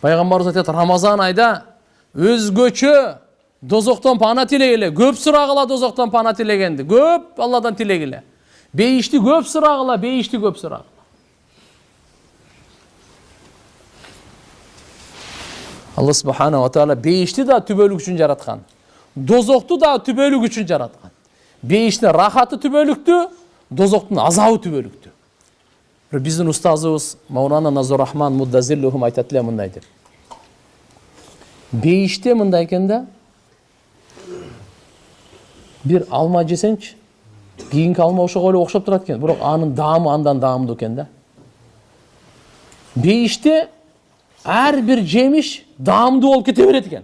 Пайгамбарыбыз айтат, Рамазан айда өзгөчө дозоктон пана тилегиле. Көп сурагыла дозоктон пана тилегенди. Көп Алладан тилегиле. Бейишти көп сурагыла, бейишти көп сурагыла. Алла субхана ва таала бейишти да түбөлүк үчүн жараткан. Дозокту да түбөлүк үчүн жараткан. Бейиштин рахаты түбөлүктү, дозоктун азабы түбөлүктү. Биздин устазыбыз Маулана Назыр Рахман Муддазиллухум айтат эле мындай деп. Бейиште мындай экен да, бир алма жесеңчи, кийинки алма ошого эле окшоп турат экен, бирок анын даамы андан даамдуу экен да. Бейиште ар бир жемиш даамдуу болуп кете берет экен.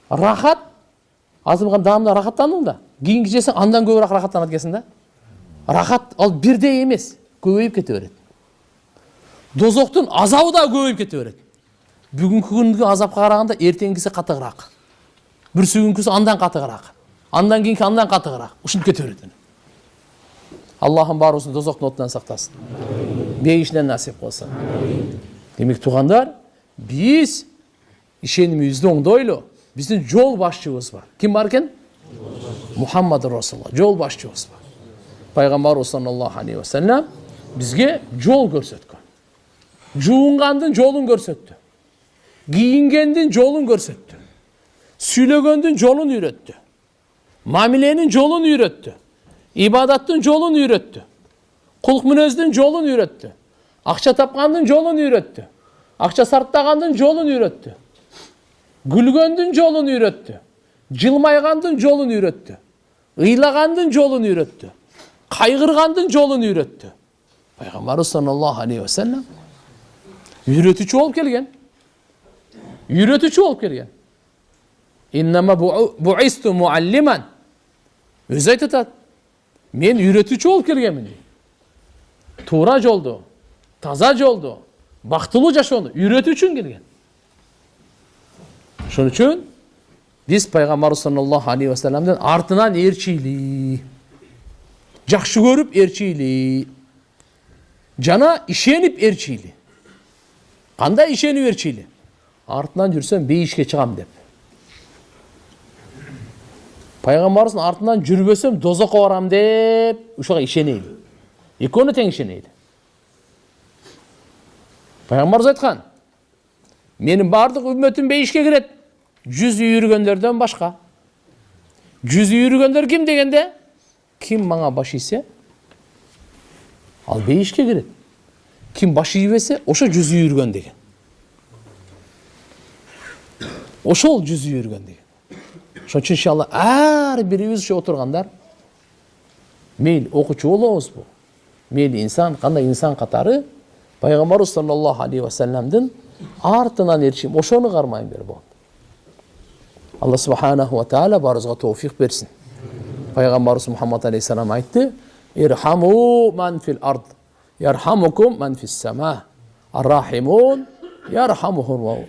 Рахат, азыркы даамда рахаттандың да, кийинки жесең андан көбүрөөк рахаттанат экенсиң да. Рахат ал бирдей эмес, көбөйүп кете берет. Дозоктун азабы да көбөйүп кете берет. Бүгүнкү күнгө азапка караганда эртеңгиси катыгыраак. Бүрсүгүнкүсү андан катыгыраак. Андан кийинки андан катыгыраак. Ушинтип кете берет. Аллахым баарыбызды дозоктун отунан сактасын. Бейишинен насип кылсын. Демек туугандар, биз ишенимибизди оңдойлу. Биздин жол башчыбыз бар. Ким бар экен? Мухаммад Расулуллах. Жол башчыбыз бар. Пайгамбарыбыз саллаллаху алейхи ва саллям бизге жол көрсөткөн. Жуунгандын жолун көрсөттү. Кийингендин жолун көрсөттү. Сүйлөгөндүн жолун үйрөттү. Мамиленин жолун үйрөттү. Ибадаттын жолун үйрөттү. Кулк мүнөздүн жолун үйрөттү. Акча тапкандын жолун үйрөттү. Акча сарптагандын жолун үйрөттү. Гүлгөндүн жолун үйрөттү. Жылмайгандын жолун үйрөттү. Ыйлагандын жолун үйрөттү. Кайгыргандын жолун үйрөттү. Пайгамбарыбыз саллаллаху алейхи ва саллям үйрөтүүчү болуп келген. Үйрөтүүчү болуп келген. Иннама буисту муаллиман. Өзү айтат. Мен үйрөтүүчү болуп келгенмин. Туура жолду, таза жолду, бактылуу жашоону үйрөтүү үчүн келген. Ошон үчүн биз Пайгамбарыбыз саллаллаху алейхи ва салламдын артынан ээрчийли. Жакшы көрүп ээрчийли. Жана ишенип ээрчийли. Кандай ишенип ээрчийли? Артынан жүрсөм бейишке чыгам деп. Пайгамбарыбыздын артынан жүрбөсөм дозокко барам деп, ушуга ишенейли. Экөөнө тең ишенейли. Пайгамбарыбыз айткан: "Менин бардык үммөтүм бейишке кирет, 100 үйргөндөрдөн башка." 100 үйргөндөр ким дегенде? Ким мага баш ийсе, ал бейишке кирет. Ким баш ийбесе, ошо 100 үйргөн деген. Ошол 100 үйргөн деген. Ошон үчүн иншалла ар бирибиз ошо отургандар мейли окуучу болобузбу, мейли инсан, кандай инсан катары Пайгамбарыбыз саллаллаху алейхи ва салламдын артынан ээрчим, ошону кармайын бер болот. Алла субханаху ва таала баарыбызга товфик берсин. Пайгамбарыбыз Мухаммад алейхиссалам айтты: "Ирхаму ман фил ард, ярхамукум ман фис сама. Ар-рахимун ярхамухум